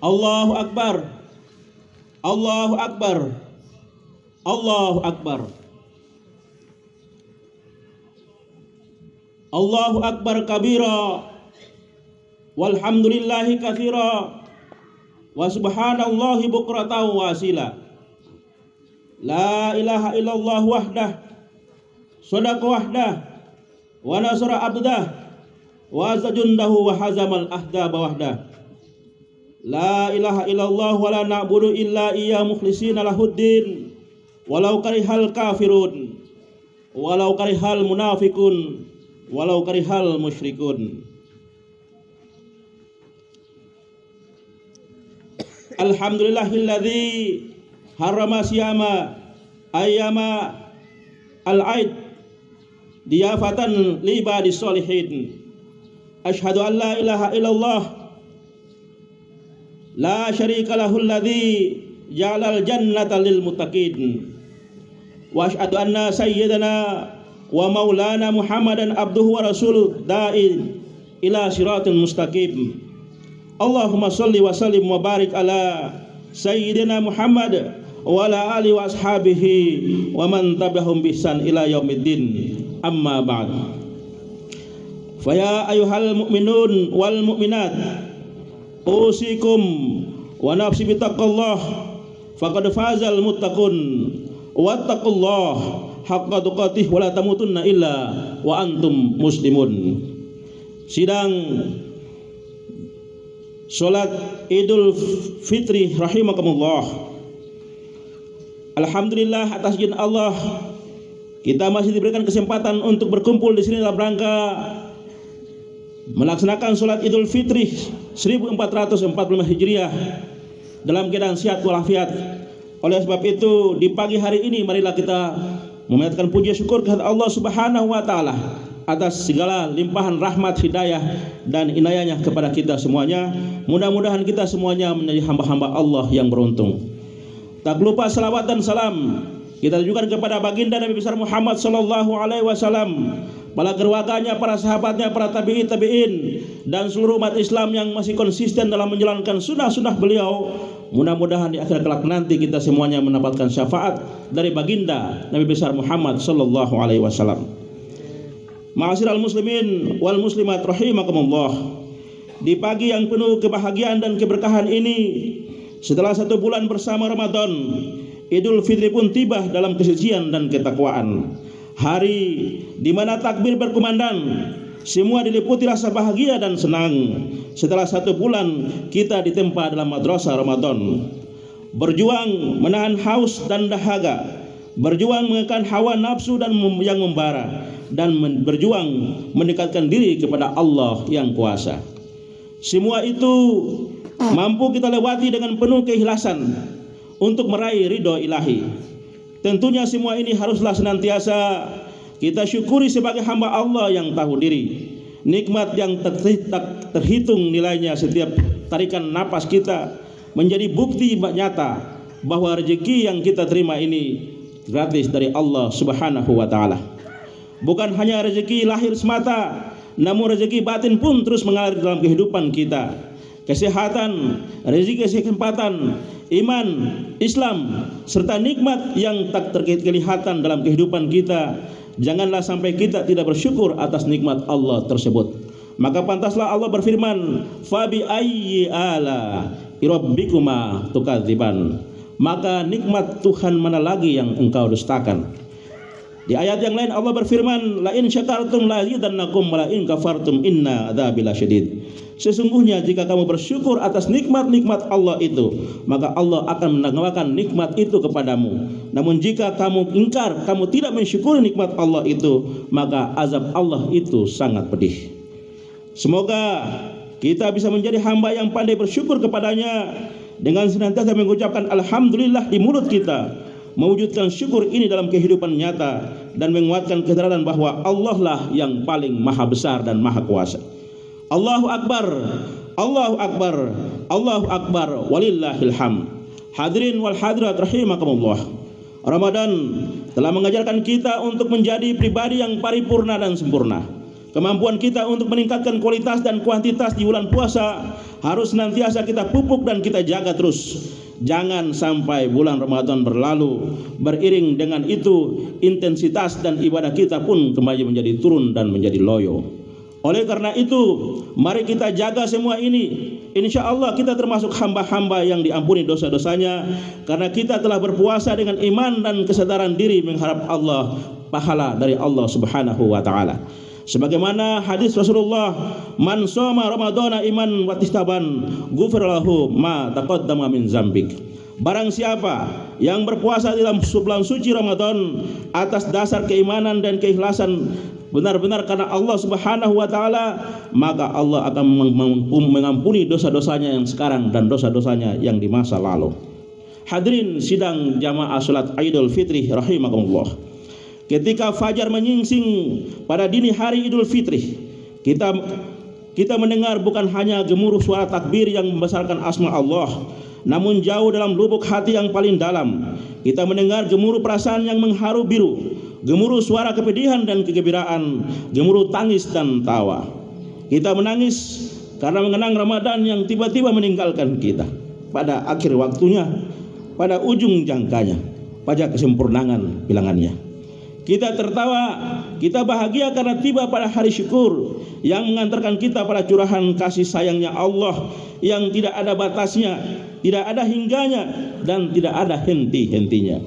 Allahu Akbar. Allahu Akbar. Allahu Akbar. Allahu Akbar kabira. Walhamdulillahi katsira. Wa subhanallahi bukratan wa asila. La ilaha illallah wahdah. Sadaqa wahdah. Wa nasara abdah. Wa azza jundahu wa hazamal ahzaba wahdah. La ilaha illallah wa la na'budu illa iyya mukhlishina lahuddin walau karihal kafirun walau karihal munafikun walau karihal musyrikun. Alhamdulillahilladzi harrama siyama ayyama al-aid diyafatan li ibadis sholihin. Asyhadu an la ilaha illallah la syarika lahul ladzi ja'alal jannata lil muttaqin wa asyhadu anna sayyidana wa maulana Muhammadan abduhu wa rasuluh da'i ila siratal mustaqim. Allahumma shalli wa sallim wa barik ala sayyidina Muhammad wa ala alihi wa ashabihi wa man tabi'ahum bi ihsan ila yaumiddin. Amma ba'd. Fa ya ayyuhal mu'minun wal mu'minat usikum wa nafsi bitaqallah faqad fazal muttaqun wattaqullah haqqa tuqatih wa la tamutunna illa wa antum muslimun. Sidang salat Idul Fitri rahimakumullah. Alhamdulillah atas izin Allah kita masih diberikan kesempatan untuk berkumpul di sini dalam rangka melaksanakan salat Idul Fitri 1445 Hijriah dalam keadaan sehat walafiat. Oleh sebab itu di pagi hari ini marilah kita memanjatkan puji syukur kepada Allah Subhanahu wa taala atas segala limpahan rahmat, hidayah dan inayahnya kepada kita semuanya. Mudah-mudahan kita semuanya menjadi hamba-hamba Allah yang beruntung. Tak lupa salawat dan salam kita tujukan kepada baginda Nabi besar Muhammad sallallahu alaihi wasallam, para keluarganya, para sahabatnya, para tabi'in dan seluruh umat Islam yang masih konsisten dalam menjalankan sunnah-sunnah beliau. Mudah-mudahan di akhir kelak nanti kita semuanya mendapatkan syafaat dari baginda Nabi besar Muhammad sallallahu alaihi wasallam. Ma'asyiral muslimin wal muslimat rahimakumullah. Di pagi yang penuh kebahagiaan dan keberkahan ini, setelah 1 bulan bersama Ramadan, Idul Fitri pun tiba dalam kesucian dan ketakwaan. Hari di mana takbir berkumandang, semua diliputi rasa bahagia dan senang. Setelah 1 bulan kita ditempa dalam madrasah Ramadan, berjuang menahan haus dan dahaga, berjuang mengekang hawa nafsu dan yang membara, dan berjuang mendekatkan diri kepada Allah yang kuasa. Semua itu mampu kita lewati dengan penuh keikhlasan untuk meraih ridho ilahi. Tentunya semua ini haruslah senantiasa kita syukuri sebagai hamba Allah yang tahu diri. Nikmat yang tak terhitung nilainya setiap tarikan napas kita menjadi bukti nyata bahwa rezeki yang kita terima ini gratis dari Allah Subhanahu wa taala. Bukan hanya rezeki lahir semata, namun rezeki batin pun terus mengalir dalam kehidupan kita. Kesehatan, rezeki kesempatan, iman, Islam, serta nikmat yang tak terkelihatan dalam kehidupan kita. Janganlah sampai kita tidak bersyukur atas nikmat Allah tersebut. Maka pantaslah Allah berfirman, "Fabi ayyi ala rabbikuma tukadziban." Maka nikmat Tuhan mana lagi yang engkau dustakan? Di ayat yang lain Allah berfirman, "La in syakartum la azidannakum wa la in kafartum inna adzabi lasyadid." Sesungguhnya jika kamu bersyukur atas nikmat-nikmat Allah itu, maka Allah akan menambahkan nikmat itu kepadamu. Namun jika kamu ingkar, kamu tidak mensyukuri nikmat Allah itu, maka azab Allah itu sangat pedih. Semoga kita bisa menjadi hamba yang pandai bersyukur kepadanya dengan senantiasa mengucapkan alhamdulillah di mulut kita, mewujudkan syukur ini dalam kehidupan nyata, dan menguatkan kesadaran bahwa Allah lah yang paling maha besar dan maha kuasa. Allahu Akbar, Allahu Akbar, Allahu Akbar, walillahil hamd. Hadirin wal hadirat rahimakumullah. Ramadan telah mengajarkan kita untuk menjadi pribadi yang paripurna dan sempurna. Kemampuan kita untuk meningkatkan kualitas dan kuantitas di bulan puasa harus senantiasa kita pupuk dan kita jaga terus. Jangan sampai bulan Ramadan berlalu, beriring dengan itu intensitas dan ibadah kita pun kembali menjadi turun dan menjadi loyo. Oleh karena itu, mari kita jaga semua ini. Insya Allah kita termasuk hamba-hamba yang diampuni dosa-dosanya, karena kita telah berpuasa dengan iman dan kesadaran diri mengharap Allah, pahala dari Allah Subhanahu wa Ta'ala. Sebagaimana hadis Rasulullah, man shoma ramadhana iman wa ihtisaban ghufira lahu ma taqaddama min dzambik. Barang siapa yang berpuasa dalam bulan suci Ramadan atas dasar keimanan dan keikhlasan benar-benar karena Allah Subhanahu wa Ta'ala, maka Allah akan mengampuni dosa-dosanya yang sekarang dan dosa-dosanya yang di masa lalu. Hadirin sidang jamaah salat Idul Fitri rahimakumullah. Ketika fajar menyingsing pada dini hari Idul Fitri, kita mendengar bukan hanya gemuruh suara takbir yang membesarkan asma Allah, namun jauh dalam lubuk hati yang paling dalam, kita mendengar gemuruh perasaan yang mengharu biru, gemuruh suara kepedihan dan kegembiraan, gemuruh tangis dan tawa. Kita menangis karena mengenang Ramadan yang tiba-tiba meninggalkan kita pada akhir waktunya, pada ujung jangkanya, pada kesempurnaan bilangannya. Kita tertawa, kita bahagia karena tiba pada hari syukur yang mengantarkan kita pada curahan kasih sayangnya Allah yang tidak ada batasnya, tidak ada hingganya, dan tidak ada henti-hentinya.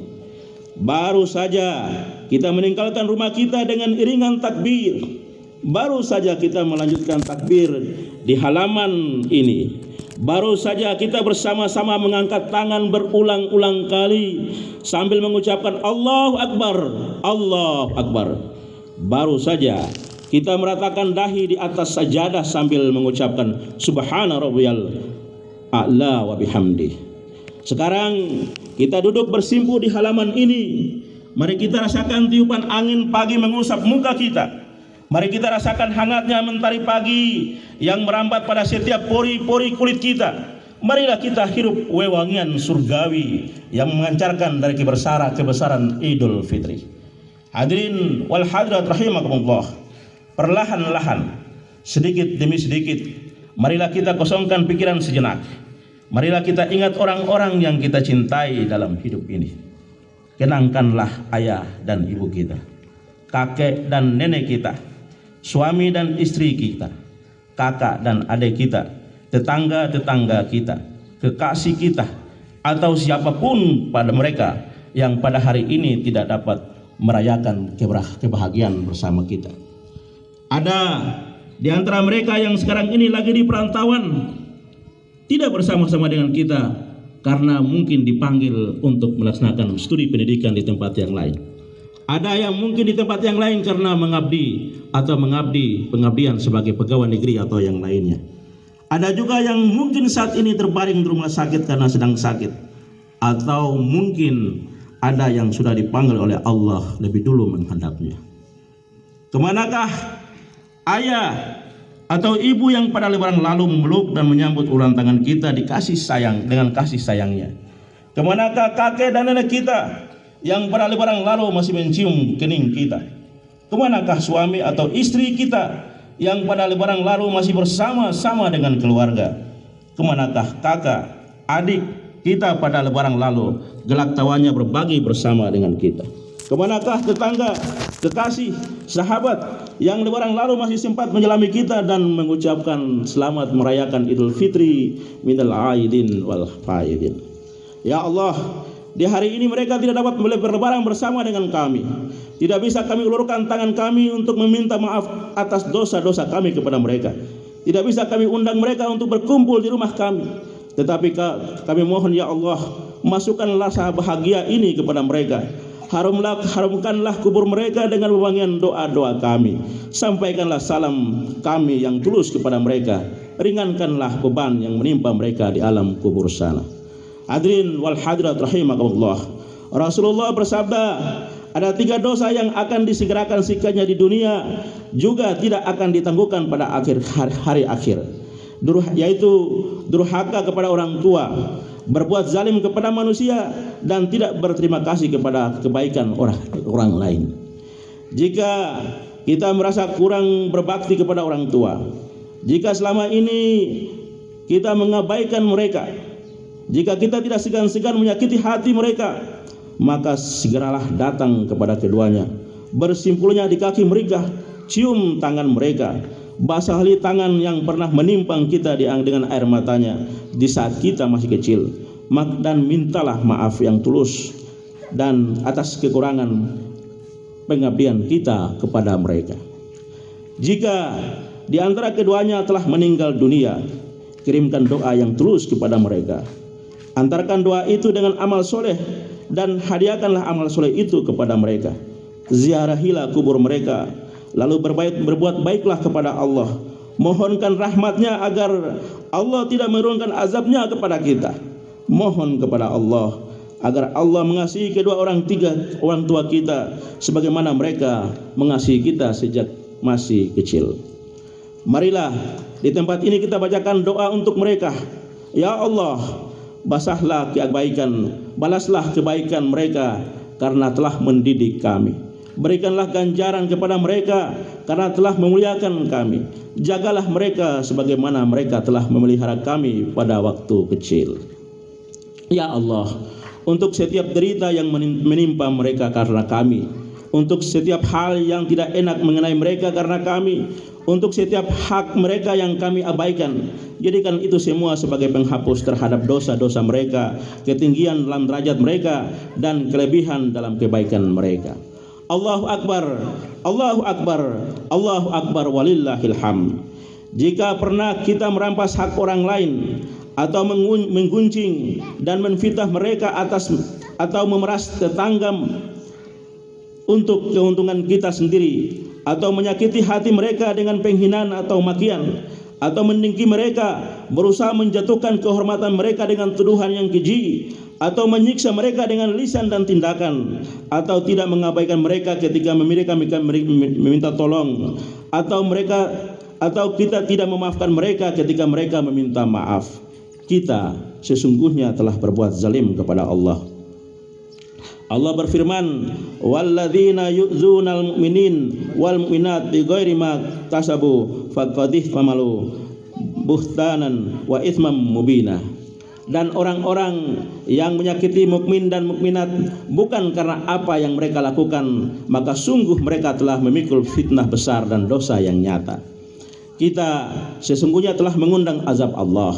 Baru saja kita meninggalkan rumah kita dengan iringan takbir. Baru saja kita melanjutkan takbir di halaman ini. Baru saja kita bersama-sama mengangkat tangan berulang-ulang kali sambil mengucapkan Allahu Akbar, Allahu Akbar. Baru saja kita meratakan dahi di atas sajadah sambil mengucapkan Subhana Rabbiyal A'la wa bihamdi. Sekarang kita duduk bersimpuh di halaman ini. Mari kita rasakan tiupan angin pagi mengusap muka kita. Mari kita rasakan hangatnya mentari pagi yang merambat pada setiap pori-pori kulit kita. Marilah kita hirup wewangian surgawi yang mengancarkan dari kebesaran Idul Fitri. Hadirin wal hadirat rahimakumullah. Perlahan-lahan, sedikit demi sedikit, marilah kita kosongkan pikiran sejenak. Marilah kita ingat orang-orang yang kita cintai dalam hidup ini. Kenangkanlah ayah dan ibu kita, kakek dan nenek kita, suami dan istri kita, kakak dan adik kita, tetangga-tetangga kita, kekasih kita, atau siapapun pada mereka yang pada hari ini tidak dapat merayakan kebahagiaan bersama kita. Ada di antara mereka yang sekarang ini lagi di perantauan, tidak bersama-sama dengan kita karena mungkin dipanggil untuk melaksanakan studi pendidikan di tempat yang lain. Ada yang mungkin di tempat yang lain karena mengabdi pengabdian sebagai pegawai negeri atau yang lainnya. Ada juga yang mungkin saat ini terbaring di rumah sakit karena sedang sakit, atau mungkin ada yang sudah dipanggil oleh Allah lebih dulu menghadapnya. Kemanakah ayah atau ibu yang pada lebaran lalu memeluk dan menyambut ulang tangan kita dikasih sayang dengan kasih sayangnya? Kemanakah kakek dan nenek kita yang pada lebaran lalu masih mencium kening kita? Kemanakah suami atau istri kita yang pada lebaran lalu masih bersama-sama dengan keluarga? Kemanakah kakak, adik kita pada lebaran lalu gelak tawanya berbagi bersama dengan kita? Kemanakah tetangga, kekasih, sahabat yang lebaran lalu masih sempat menyelami kita dan mengucapkan selamat merayakan Idul Fitri minal aidin wal faidin? Ya Allah, di hari ini mereka tidak dapat berlebaran bersama dengan kami. Tidak bisa kami ulurkan tangan kami untuk meminta maaf atas dosa-dosa kami kepada mereka. Tidak bisa kami undang mereka untuk berkumpul di rumah kami. Tetapi kami mohon ya Allah, masukkanlah rasa bahagia ini kepada mereka. Harumkanlah kubur mereka dengan wewangian doa-doa kami. Sampaikanlah salam kami yang tulus kepada mereka. Ringankanlah beban yang menimpa mereka di alam kubur sana. Hadirin wal hadirat rahimakumullah. Rasulullah bersabda, ada 3 dosa yang akan disegerakan sikanya di dunia, juga tidak akan ditangguhkan pada hari akhir, yaitu durhaka kepada orang tua, berbuat zalim kepada manusia, dan tidak berterima kasih kepada kebaikan orang lain. Jika kita merasa kurang berbakti kepada orang tua, jika selama ini kita mengabaikan mereka, jika kita tidak segan-segan menyakiti hati mereka, maka segeralah datang kepada keduanya, bersimpulnya di kaki mereka, cium tangan mereka, basahi tangan yang pernah menimpang kita dengan air matanya di saat kita masih kecil, dan mintalah maaf yang tulus dan atas kekurangan pengabdian kita kepada mereka. Jika di antara keduanya telah meninggal dunia, kirimkan doa yang tulus kepada mereka. Antarkan doa itu dengan amal soleh dan hadiahkanlah amal soleh itu kepada mereka. Ziarahilah kubur mereka, lalu berbuat baiklah kepada Allah. Mohonkan rahmatnya agar Allah tidak menurunkan azabnya kepada kita. Mohon kepada Allah agar Allah mengasihi kedua orang tua kita sebagaimana mereka mengasihi kita sejak masih kecil. Marilah di tempat ini kita bacakan doa untuk mereka. Ya Allah, balaslah kebaikan mereka karena telah mendidik kami. Berikanlah ganjaran kepada mereka karena telah memuliakan kami. Jagalah mereka sebagaimana mereka telah memelihara kami pada waktu kecil. Ya Allah, untuk setiap derita yang menimpa mereka karena kami, untuk setiap hal yang tidak enak mengenai mereka karena kami, untuk setiap hak mereka yang kami abaikan, jadikan itu semua sebagai penghapus terhadap dosa-dosa mereka, ketinggian dalam derajat mereka, dan kelebihan dalam kebaikan mereka. Allahu Akbar, Allahu Akbar, Allahu Akbar walillahil hamd. Jika pernah kita merampas hak orang lain atau menggunjing dan menfitnah mereka atau memeras tetangga untuk keuntungan kita sendiri, atau menyakiti hati mereka dengan penghinaan atau makian, atau mendengki mereka, berusaha menjatuhkan kehormatan mereka dengan tuduhan yang keji, atau menyiksa mereka dengan lisan dan tindakan, atau tidak mengabaikan mereka ketika mereka meminta tolong, atau kita tidak memaafkan mereka ketika mereka meminta maaf, kita sesungguhnya telah berbuat zalim kepada Allah. Allah berfirman, walladzina yu'zunal mu'minin wal mu'minat bighairi ma tasabu faqad ihmalu buhtanan wa itsman mubina. Dan orang-orang yang menyakiti mukmin dan mukminat bukan karena apa yang mereka lakukan, maka sungguh mereka telah memikul fitnah besar dan dosa yang nyata. Kita sesungguhnya telah mengundang azab Allah.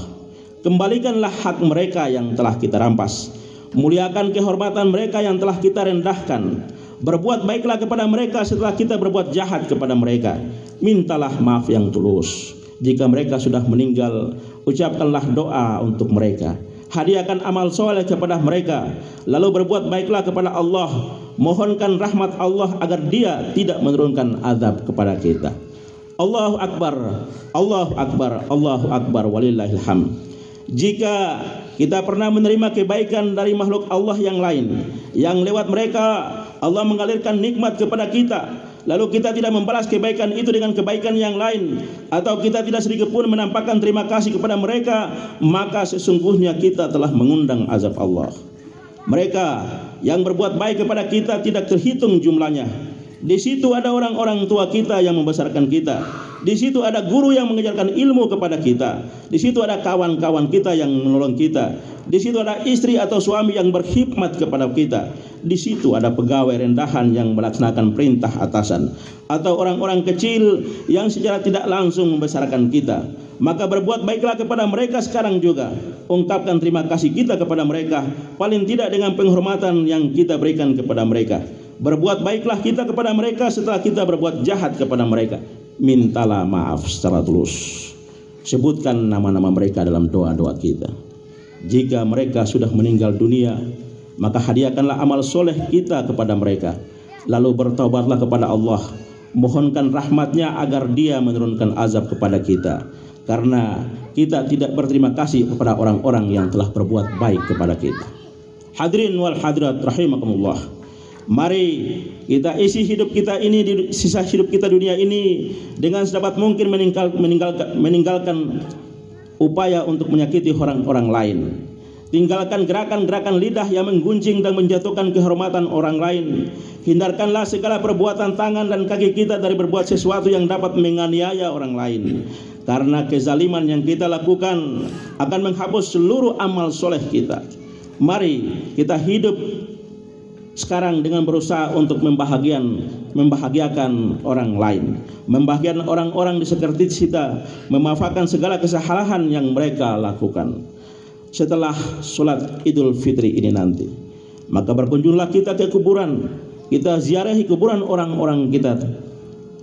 Kembalikanlah hak mereka yang telah kita rampas. Muliakan kehormatan mereka yang telah kita rendahkan. Berbuat baiklah kepada mereka setelah kita berbuat jahat kepada mereka. Mintalah maaf yang tulus. Jika mereka sudah meninggal, ucapkanlah doa untuk mereka. Hadiahkan amal soleh kepada mereka. Lalu berbuat baiklah kepada Allah. Mohonkan rahmat Allah agar Dia tidak menurunkan azab kepada kita. Allahu Akbar, Allahu Akbar, Allahu Akbar walillahil hamd. Jika kita pernah menerima kebaikan dari makhluk Allah yang lain, yang lewat mereka Allah mengalirkan nikmat kepada kita, lalu kita tidak membalas kebaikan itu dengan kebaikan yang lain, atau kita tidak sedikit pun menampakkan terima kasih kepada mereka, maka sesungguhnya kita telah mengundang azab Allah. Mereka yang berbuat baik kepada kita tidak terhitung jumlahnya. Di situ ada orang-orang tua kita yang membesarkan kita. Di situ ada guru yang mengajarkan ilmu kepada kita. Di situ ada kawan-kawan kita yang menolong kita. Di situ ada istri atau suami yang berkhidmat kepada kita. Di situ ada pegawai rendahan yang melaksanakan perintah atasan, atau orang-orang kecil yang secara tidak langsung membesarkan kita. Maka berbuat baiklah kepada mereka sekarang juga. Ungkapkan terima kasih kita kepada mereka, paling tidak dengan penghormatan yang kita berikan kepada mereka. Berbuat baiklah kita kepada mereka setelah kita berbuat jahat kepada mereka. Mintalah maaf secara tulus. Sebutkan nama-nama mereka dalam doa-doa kita. Jika mereka sudah meninggal dunia, maka hadiahkanlah amal soleh kita kepada mereka. Lalu bertaubatlah kepada Allah. Mohonkan rahmatnya agar Dia menurunkan azab kepada kita, karena kita tidak berterima kasih kepada orang-orang yang telah berbuat baik kepada kita. Hadirin wal hadirat rahimakumullah. Mari kita isi hidup kita ini, sisa hidup kita dunia ini dengan sedapat mungkin meninggalkan upaya untuk menyakiti orang-orang lain. Tinggalkan gerakan-gerakan lidah yang menggunjing dan menjatuhkan kehormatan orang lain. Hindarkanlah segala perbuatan tangan dan kaki kita dari berbuat sesuatu yang dapat menganiaya orang lain. Karena kezaliman yang kita lakukan akan menghapus seluruh amal soleh kita. Mari kita hidup sekarang dengan berusaha untuk membahagiakan orang lain, membahagiakan orang-orang di sekitar kita, memaafkan segala kesalahan yang mereka lakukan. Setelah sholat Idul Fitri ini nanti, maka berkunjunglah kita ke kuburan, kita ziarahi kuburan orang-orang kita,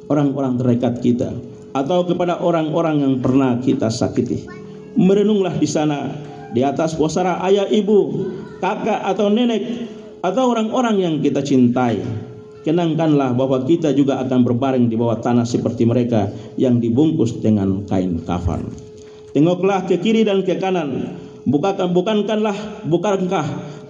orang-orang terdekat kita, atau kepada orang-orang yang pernah kita sakiti. Merenunglah di sana, di atas pusara ayah ibu, kakak atau nenek, atau orang-orang yang kita cintai. Kenangkanlah bahwa kita juga akan berbaring di bawah tanah seperti mereka yang dibungkus dengan kain kafan. Tengoklah ke kiri dan ke kanan. Bukankah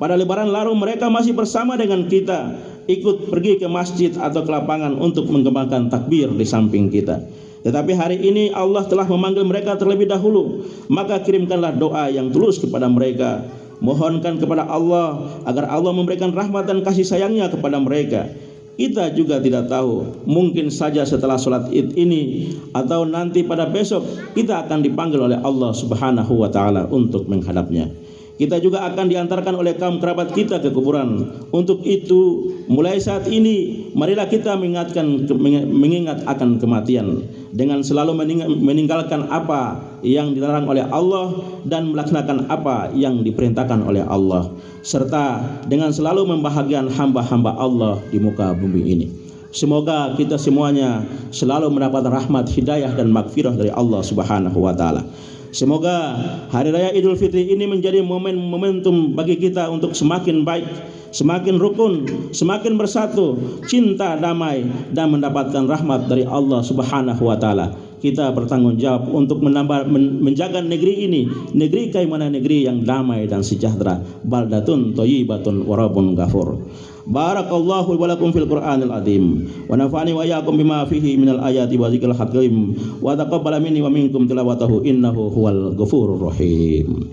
pada lebaran lalu mereka masih bersama dengan kita, ikut pergi ke masjid atau ke lapangan untuk mengembangkan takbir di samping kita. Tetapi hari ini Allah telah memanggil mereka terlebih dahulu, maka kirimkanlah doa yang tulus kepada mereka. Mohonkan kepada Allah agar Allah memberikan rahmat dan kasih sayangnya kepada mereka. Kita juga tidak tahu, mungkin saja setelah sholat id ini atau nanti pada besok kita akan dipanggil oleh Allah Subhanahu wa ta'ala untuk menghadapnya. Kita juga akan diantarkan oleh kaum kerabat kita ke kuburan. Untuk itu, mulai saat ini marilah kita mengingat akan kematian dengan selalu meninggalkan apa yang dilarang oleh Allah dan melaksanakan apa yang diperintahkan oleh Allah, serta dengan selalu membahagiakan hamba-hamba Allah di muka bumi ini. Semoga kita semuanya selalu mendapat rahmat, hidayah dan magfirah dari Allah Subhanahu wa ta'ala. Semoga Hari Raya Idul Fitri ini menjadi momentum bagi kita untuk semakin baik, semakin rukun, semakin bersatu, cinta, damai, dan mendapatkan rahmat dari Allah Subhanahu wa ta'ala. Kita bertanggung jawab untuk menjaga negeri ini, negeri kaimana, negeri yang damai dan sejahtera. Baldatun thayyibatun wa rabbun ghafur. Barakallahu wa lakum fil Qur'anil azim wa nafa'ani wa iyyakum bima fihi minal ayati wa dzikril hakim wa taqabbala minni wa minkum tilawatahu innahu huwal ghafurur rahim.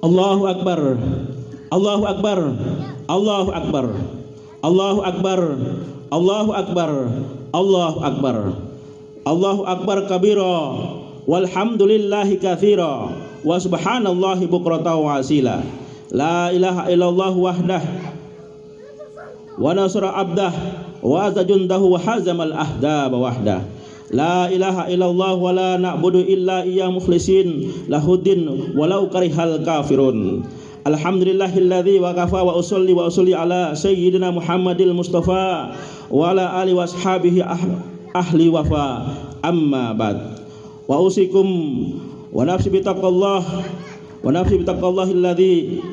Allahu Akbar, Allahu Akbar, Allahu Akbar, Allahu Akbar, Allahu Akbar, Allahu Akbar, Allahu Akbar kabira, walhamdulillahi katsira, wa subhanallahi bukratan wa asila. La ilaha illallah wahdah, wa nasra abdah, wa azza jundahu wa hazamal ahzab wahdah. La ilaha illallah wa la na'budu illa iyya mukhlisin lahuddin walau karihal kafirun. Alhamdulillahilladzi wa kafa wa usolli ala sayyidina Muhammadil Mustafa wa ala ali wa ashabihi ahli wafa. Amma ba'd. Wa usikum wa nafsi bitaqallah wa nafsi bitaqallahilladzi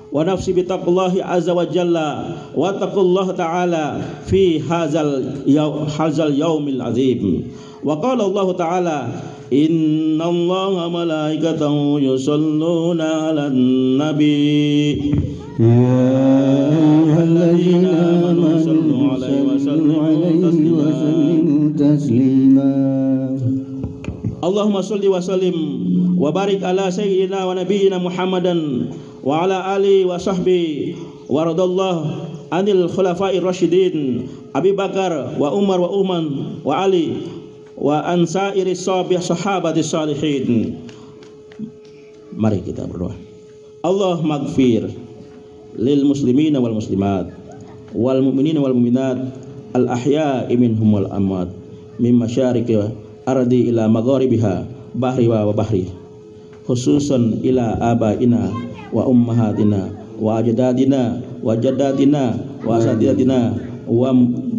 wa nafsi bitaqullahi azza wa jalla wa taqullaha ta'ala fi hadzal yaumil azim. Wa qala Allah ta'ala innallaha malaikatahu yusholluna 'alan nabi ya ayyuhalladzina amanu sallu 'alaihi wa sallimu taslima. Allahumma shalli wa sallim wa barik ala sayyidina wa nabiyyina Muhammadan wa ala ali wa sahbi wa radallahu anil khulafa'ir rasyidin Abi Bakar wa Umar wa Uthman wa Ali wa ansairi sahabati salihin. Mari kita berdoa. Allah maghfir lil muslimina wal muslimat wal mu'minina wal mu'minat al ahya'i minhum wal amwat min masyariqi ardi ila magharibiha bahri wa bahri, khususan ila abaina wa ummahatina wa ajdadina wa jaddatina wa asatidatina wa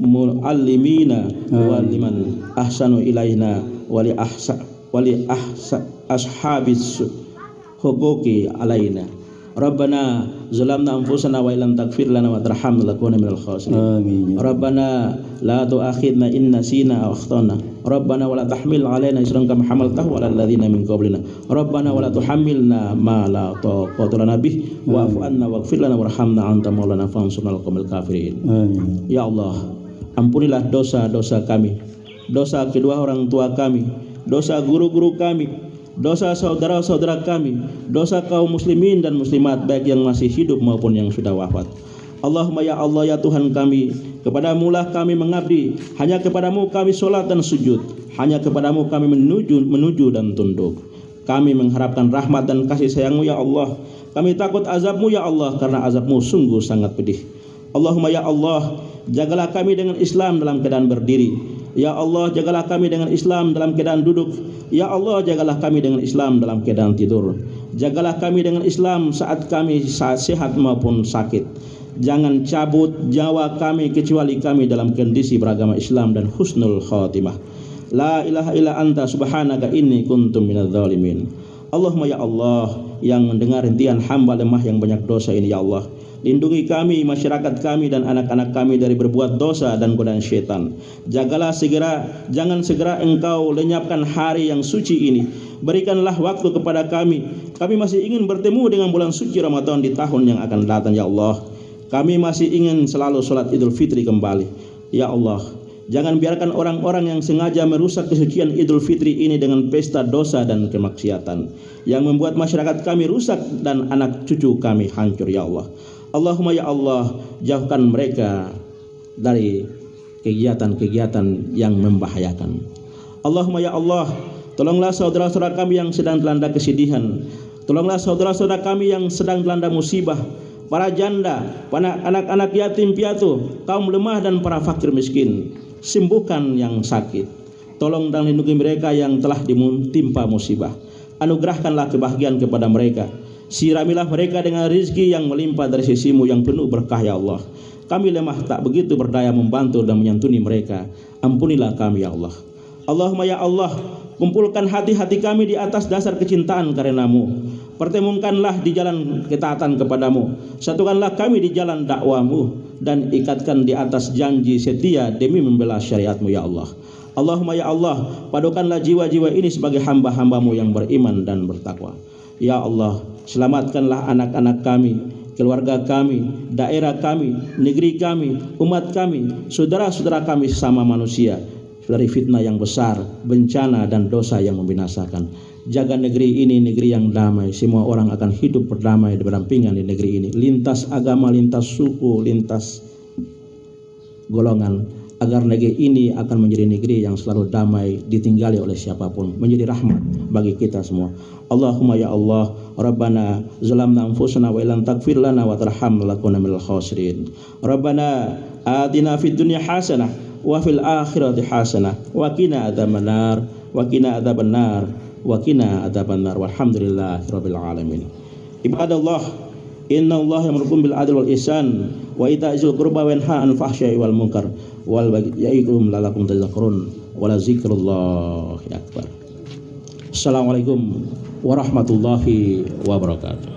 muallimina wa liman ahsanu ilaina wa li ashabis huquqi alaina. Rabbana zalamna anfusana wa illam taghfir lana wa tarhamna lakuna minal khasirin. Amin. Rabbana la tu'akhidna in nasina aw akhtana Rabbana wa la tahmil 'alaina isran kama hamaltahu 'alal ladzina min qablina. Rabbana wa la tuhammilna ma la taqata lana bih wa'fu 'anna waghfir lana warhamna anta maulana fansurna 'alal qaumil kafirin. Ya Allah, ampunilah dosa-dosa kami, dosa kedua orang tua kami, dosa guru-guru kami, dosa saudara-saudara kami, dosa kaum muslimin dan muslimat baik yang masih hidup maupun yang sudah wafat. Allahumma ya Allah ya Tuhan kami, kepadamu lah kami mengabdi, hanya kepadamu kami sholat dan sujud, hanya kepadamu kami menuju dan tunduk. Kami mengharapkan rahmat dan kasih sayangmu ya Allah. Kami takut azabmu ya Allah, karena azabmu sungguh sangat pedih. Allahumma ya Allah, jagalah kami dengan Islam dalam keadaan berdiri. Ya Allah, jagalah kami dengan Islam dalam keadaan duduk. Ya Allah, jagalah kami dengan Islam dalam keadaan tidur. Jagalah kami dengan Islam saat sehat maupun sakit. Jangan cabut nyawa kami kecuali kami dalam kondisi beragama Islam dan husnul khatimah. La ilaha illa anta subhanaka inni kuntum minadz zalimin. Allahumma ya Allah, yang mendengar rintihan hamba lemah yang banyak dosa ini ya Allah, lindungi kami, masyarakat kami dan anak-anak kami dari berbuat dosa dan godaan syaitan. Jangan segera engkau lenyapkan hari yang suci ini. Berikanlah waktu kepada kami. Kami masih ingin bertemu dengan bulan suci Ramadan di tahun yang akan datang ya Allah. Kami masih ingin selalu sholat Idul Fitri kembali. Ya Allah, jangan biarkan orang-orang yang sengaja merusak kesucian Idul Fitri ini dengan pesta dosa dan kemaksiatan yang membuat masyarakat kami rusak dan anak cucu kami hancur ya Allah. Allahumma ya Allah, jauhkan mereka dari kegiatan-kegiatan yang membahayakan. Allahumma ya Allah, tolonglah saudara-saudara kami yang sedang dilanda kesedihan. Tolonglah saudara-saudara kami yang sedang dilanda musibah, para janda, anak-anak yatim piatu, kaum lemah dan para fakir miskin. Sembuhkan yang sakit. Tolong dan lindungi mereka yang telah ditimpa musibah. Anugerahkanlah kebahagiaan kepada mereka. Siramilah mereka dengan rezeki yang melimpah dari sisimu yang penuh berkah ya Allah. Kami lemah tak begitu berdaya membantu dan menyantuni mereka. Ampunilah kami ya Allah. Allahumma ya Allah, kumpulkan hati-hati kami di atas dasar kecintaan karenamu. Pertemukanlah di jalan ketaatan kepadamu. Satukanlah kami di jalan dakwamu dan ikatkan di atas janji setia demi membela syariatmu ya Allah. Allahumma ya Allah, padukanlah jiwa-jiwa ini sebagai hamba-hambamu yang beriman dan bertakwa. Ya Allah, selamatkanlah anak-anak kami, keluarga kami, daerah kami, negeri kami, umat kami, saudara-saudara kami sesama manusia dari fitnah yang besar, bencana dan dosa yang membinasakan. Jaga negeri ini, negeri yang damai. Semua orang akan hidup berdamai berdampingan di negeri ini. Lintas agama, lintas suku, lintas golongan, agar negeri ini akan menjadi negeri yang selalu damai, ditinggali oleh siapapun, menjadi rahmat bagi kita semua. Allahumma ya Allah, Rabbana zalamna anfusana wa illam taghfir lana wa tarhamna lakuna minal khasirin. Rabbana atina fid dunya hasanah wa fil akhirati hasanah wa qina adzabannar wa qina adzabannar wa qina adzabannar walhamdulillahirabbil alamin. Ibadallah, innallaha ya'murukum bil adli wal ihsan wa ita'izil qurba wa yanha 'anil fahsya'i wal munkar wal ya'idukum la'allakum tadhakkarun wa la dzikrullahi akbar. Assalamualaikum warahmatullahi wabarakatuh.